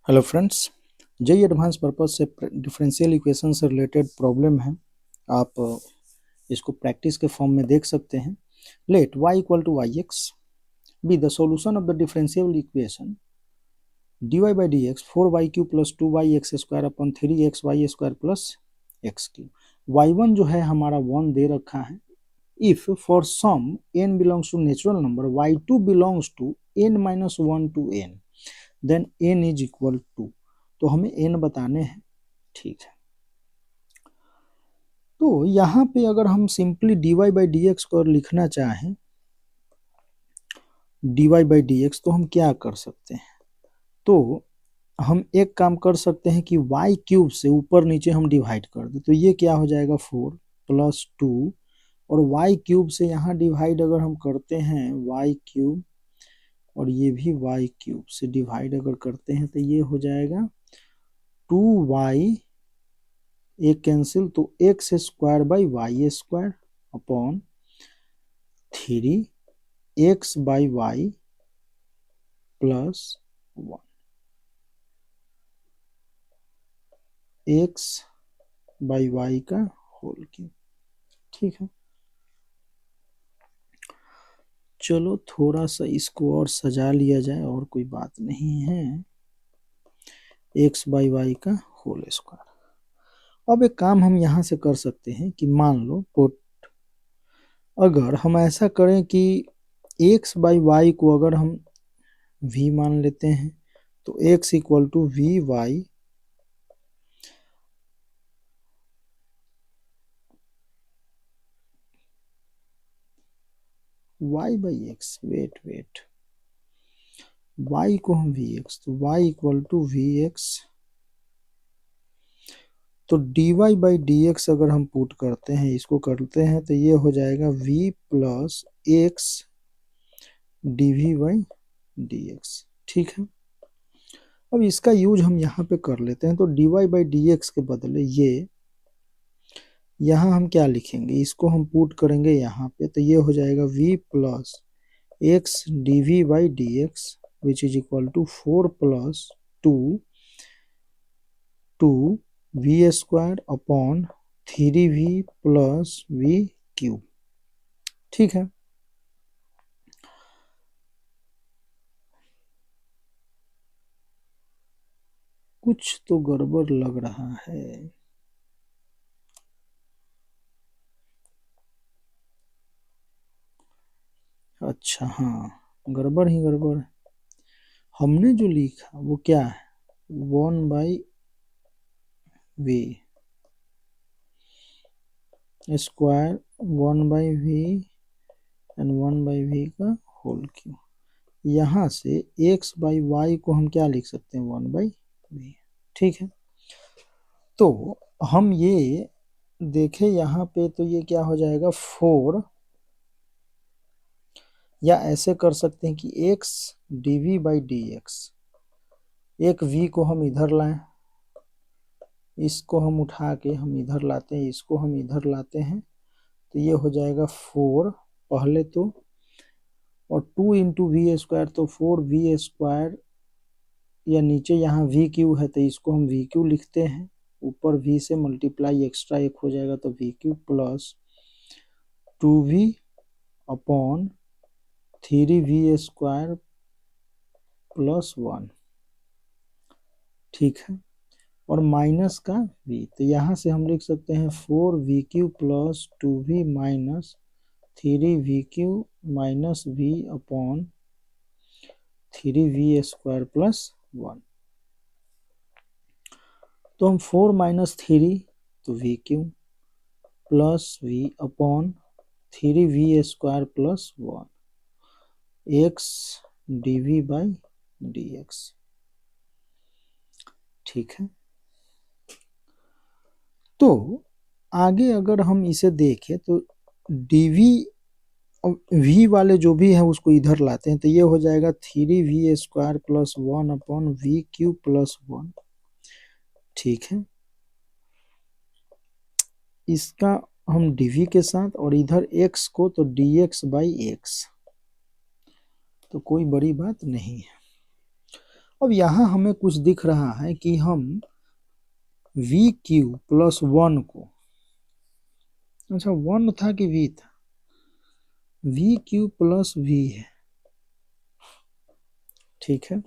Hello friends, JEE advance purpose से differential equation से related problem है। आप इसको प्रैक्टिस के फॉर्म में देख सकते हैं। Let y equal to y x be the solution of the differential equation dy by d x 4y³ plus 2y x² upon 3xy² plus x³। y1 जो है हमारा 1 दे रखा है। If for some n belongs to natural number y2 belongs to n-1 to n then n is equal to, तो हमें n बताने हैं। ठीक है, तो यहाँ पे अगर हम simply dy by d x को लिखना चाहें, dy बाई डी एक्स, तो हम क्या कर सकते हैं? तो हम एक काम कर सकते हैं कि y³ से ऊपर नीचे हम डिवाइड कर दें, तो ये क्या हो जाएगा 4 प्लस 2, और y³ से यहाँ डिवाइड अगर हम करते हैं y³ और ये भी y³ से डिवाइड अगर करते हैं तो ये हो जाएगा 2y, एक कैंसिल तो x² by y² upon 3x by y plus 1, x by y का होल क्यूब। ठीक है, चलो थोड़ा सा इसको और सजा लिया जाए, और कोई बात नहीं है। x बाई y का होल स्क्वायर। अब एक काम हम यहाँ से कर सकते हैं कि मान लो पुट, अगर हम ऐसा करें कि x बाई y को अगर हम v मान लेते हैं, तो x equal to v y y by x, wait y को हम वी एक्स, तो y equal to v x, तो dy बाई डी एक्स अगर हम पुट करते हैं, इसको करते हैं, तो ये हो जाएगा v plus x dv by d x. ठीक है, अब इसका यूज हम यहाँ पे कर लेते हैं, तो dy बाई डी एक्स के बदले ये यहाँ हम क्या लिखेंगे, इसको हम पुट करेंगे यहाँ पे, तो ये हो जाएगा v plus x dv by d x which is equal to 4 plus 2 v² upon 3v plus v³। ठीक है, कुछ तो गड़बड़ लग रहा है। अच्छा हाँ, गड़बड़ ही गड़बड़ है। हमने जो लिखा वो क्या है, 1 by v square 1 by v and 1 by v का होल क्यूब। यहाँ से x बाई वाई को हम क्या लिख सकते हैं, 1 बाई वी। ठीक है, तो हम ये देखें यहाँ पे, तो ये क्या हो जाएगा 4, या ऐसे कर सकते हैं कि x dv by d x, एक v को हम इधर लाएं, इसको हम उठा के हम इधर लाते हैं, इसको हम इधर लाते हैं, तो ये हो जाएगा 4 पहले तो, और 2 इंटू v², तो 4v², या नीचे यहाँ v³ है तो इसको हम v³ लिखते हैं, ऊपर v से मल्टीप्लाई एक्स्ट्रा एक हो जाएगा तो v³ plus 2v upon 3v² plus 1। ठीक है, और माइनस का v, तो यहाँ से हम लिख सकते हैं 4v³ plus 2v minus 3v³ minus v upon 3v² plus 1। तो हम 4 माइनस 3 तो v³ plus v upon 3v² plus 1 x dv by d x. ठीक है, तो आगे अगर हम इसे देखें तो dv v वाले जो भी है उसको इधर लाते हैं, तो ये हो जाएगा 3v² plus 1 upon v³ plus 1। ठीक है, इसका हम dv के साथ, और इधर x को तो dx बाई एक्स, तो कोई बड़ी बात नहीं है। अब यहाँ हमें कुछ दिख रहा है कि हम वी क्यू प्लस 1 को, अच्छा 1 था कि वी था, वी क्यू प्लस वी है, ठीक है।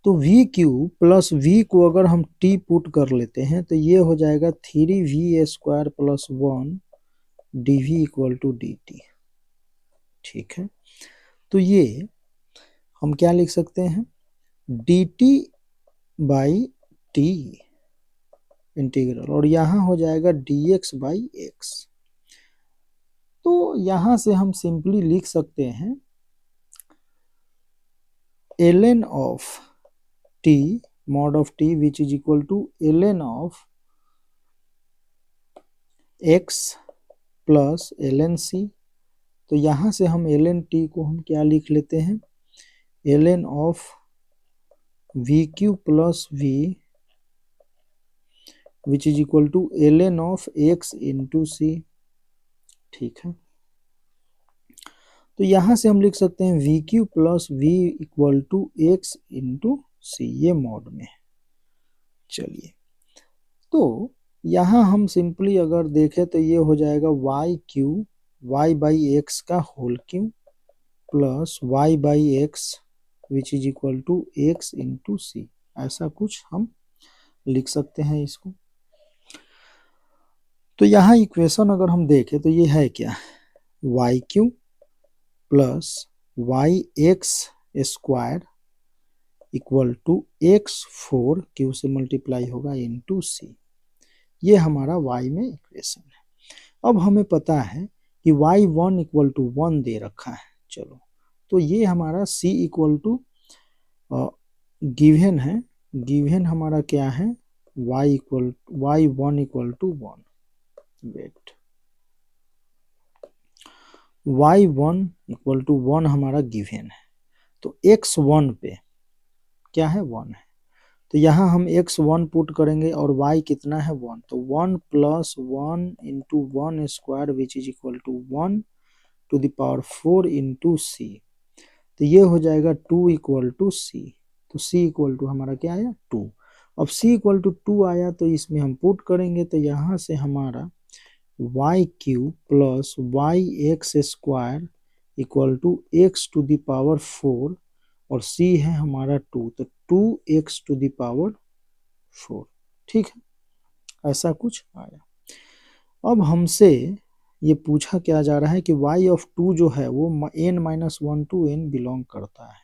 तो वी क्यू प्लस वी को अगर हम टी पुट कर लेते हैं तो ये हो जाएगा 3v² plus 1 dv equal to dt, ठीक है। तो ये हम क्या लिख सकते हैं, dt बाई टी इंटीग्रल, और यहाँ हो जाएगा dx बाई एक्स। तो यहाँ से हम सिंपली लिख सकते हैं ln of t mod of t which is equal to ln of x plus ln c। तो यहाँ से हम ln t को हम क्या लिख लेते हैं, ln of V Q plus V which is equal to ln of x into C, ठीक है। तो यहाँ से हम लिख सकते हैं V Q plus V equal to X into सी, ये मॉड में। चलिए, तो यहाँ हम सिंपली अगर देखें तो ये हो जाएगा Y Q Y by X का whole Q plus Y by X which is equal to X into C, ऐसा कुछ हम लिख सकते हैं इसको। तो यहाँ इक्वेशन अगर हम देखें तो ये है क्या, y q plus y x square equal to x 4 q से मल्टीप्लाई होगा इंटू सी, ये हमारा y में इक्वेशन है। अब हमें पता है कि y1 इक्वल टू 1 दे रखा है, चलो तो ये हमारा c इक्वल टू गिवन है, गिवन हमारा क्या है, y1 equal to 1, wait y1 equal to 1 हमारा गिवन है। तो x1 पे क्या है, 1 है, तो यहाँ हम x1 पुट करेंगे और y कितना है 1, तो 1 plus 1 into 1 square which is equal to 1 to the power 4 into C, तो ये हो जाएगा 2 इक्वल टू सी। तो c इक्वल टू हमारा क्या आया 2। अब c इक्वल टू 2 आया तो इसमें हम पुट करेंगे, तो यहाँ से हमारा y q plus y x square equal to x to the power 4 और c है हमारा 2, तो 2x टू द पावर 4, ठीक है, ऐसा कुछ आया। अब हमसे ये पूछा क्या जा रहा है कि y ऑफ 2 जो है वो n-1 टू n बिलोंग करता है,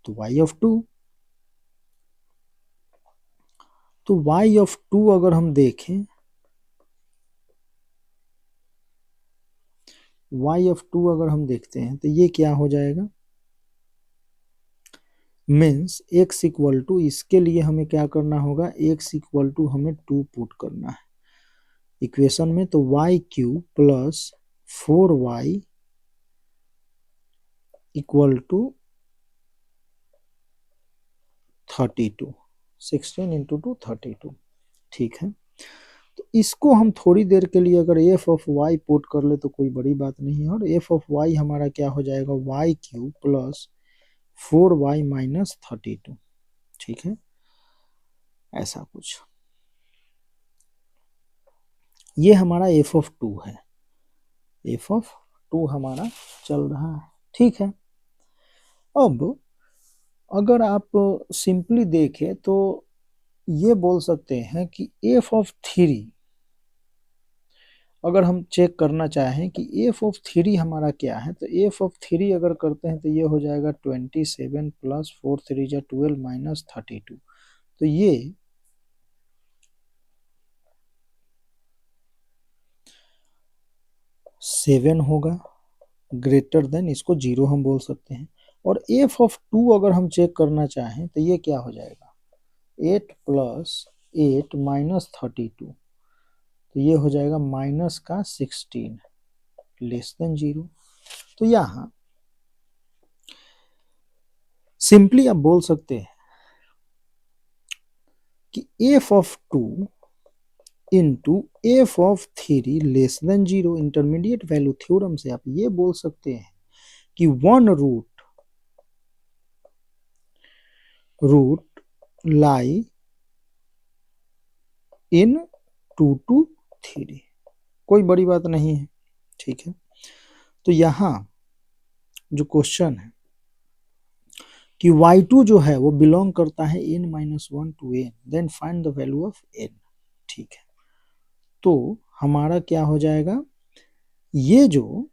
तो y ऑफ 2, तो y ऑफ 2 अगर हम देखें, y ऑफ 2 अगर हम देखते हैं तो ये क्या हो जाएगा, मीन्स x इक्वल टू, इसके लिए हमें क्या करना होगा, x इक्वल टू हमें 2 पुट करना है इक्वेशन में, तो y q plus 4y equal to 32, 16 into 2 32, ठीक है। तो इसको हम थोड़ी देर के लिए अगर f ऑफ y पुट कर ले तो कोई बड़ी बात नहीं है, और f ऑफ y हमारा क्या हो जाएगा, Y q plus 4y minus 32, ठीक है, ऐसा कुछ। ये हमारा f ऑफ 2 है, f ऑफ 2 हमारा चल रहा है, ठीक है। अब अगर आप सिंपली देखें तो ये बोल सकते हैं कि f ऑफ 3, अगर हम चेक करना चाहें कि f ऑफ 3 हमारा क्या है, तो f ऑफ 3 अगर करते हैं तो ये हो जाएगा 27 प्लस 4 3 जा 12 माइनस 32, तो ये 7 होगा, ग्रेटर देन, इसको 0 हम बोल सकते हैं। और f ऑफ 2 अगर हम चेक करना चाहें तो ये क्या हो जाएगा, 8 प्लस 8 माइनस 32, तो ये हो जाएगा माइनस का 16 लेस देन 0। तो यहाँ सिंपली आप बोल सकते हैं कि f of 2 into f of 3 less than 0, intermediate value theorem से आप ये बोल सकते हैं कि 1 root root lie in 2 to 3, कोई बड़ी बात नहीं है, ठीक है। तो यहाँ जो क्वेश्चन है कि y2 जो है वो बिलोंग करता है n-1 to n, then find the value of n, ठीक है। तो हमारा क्या हो जाएगा, ये जो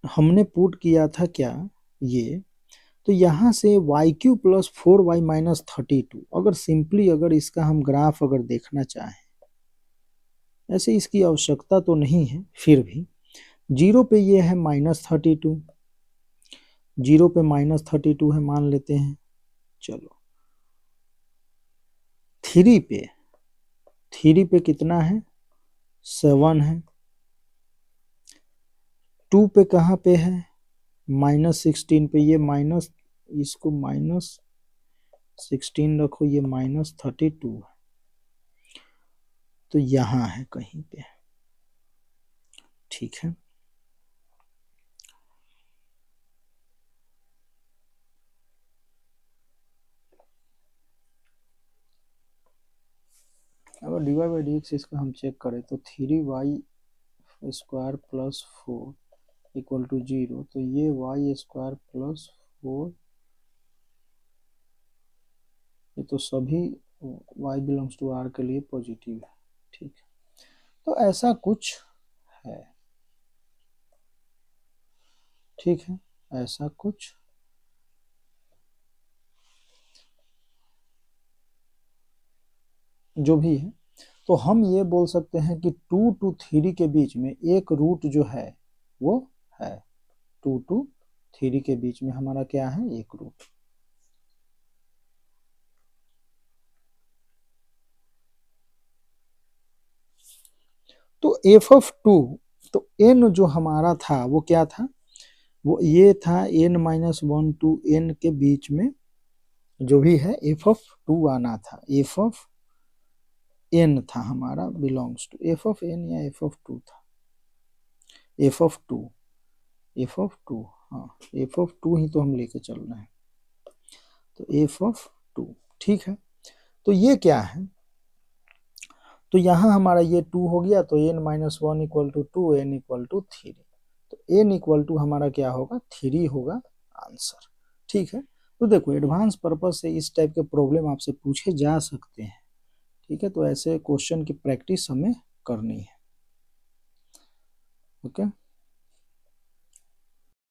हमने पुट किया था क्या, ये तो यहाँ से y³ + 4y - 32, अगर सिंपली अगर इसका हम ग्राफ अगर देखना चाहें, ऐसे इसकी आवश्यकता तो नहीं है, फिर भी 0 पे ये है -32, 0 पे -32 है मान लेते हैं, चलो 3 पे कितना है, 7 है, 2 पे कहाँ पे है, -16 पे, ये माइनस, इसको -16 रखो, ये -32 है, तो यहाँ है कहीं पे, ठीक है। अगर dy/dx इसका हम चेक करें तो 3y² + 4 = 0, तो ये y² + 4, ये तो सभी y बिलोंग्स टू r के लिए पॉजिटिव है, ठीक है। तो ऐसा कुछ है, ठीक है, ऐसा कुछ जो भी है, तो हम ये बोल सकते हैं कि 2 to 3 के बीच में एक रूट जो है वो है, 2 to 3 के बीच में हमारा क्या है, एक रूट। तो f(2), तो n जो हमारा था वो क्या था, वो ये था n-1 to n के बीच में जो भी है f(2) आना था, f(n) था हमारा बिलोंग्स टू f(n) या f(2) था, f(2), हाँ f(2) ही तो हम लेके चल रहे हैं, तो f(2), ठीक है। तो ये क्या है, तो यहाँ हमारा ये 2 हो गया, तो n-1 = 2, n = 3, तो n = हमारा क्या होगा, 3 होगा आंसर, ठीक है। तो देखो एडवांस पर्पज से इस टाइप के प्रॉब्लम आपसे पूछे जा सकते हैं, ठीक है। तो ऐसे क्वेश्चन की प्रैक्टिस हमें करनी है, ओके।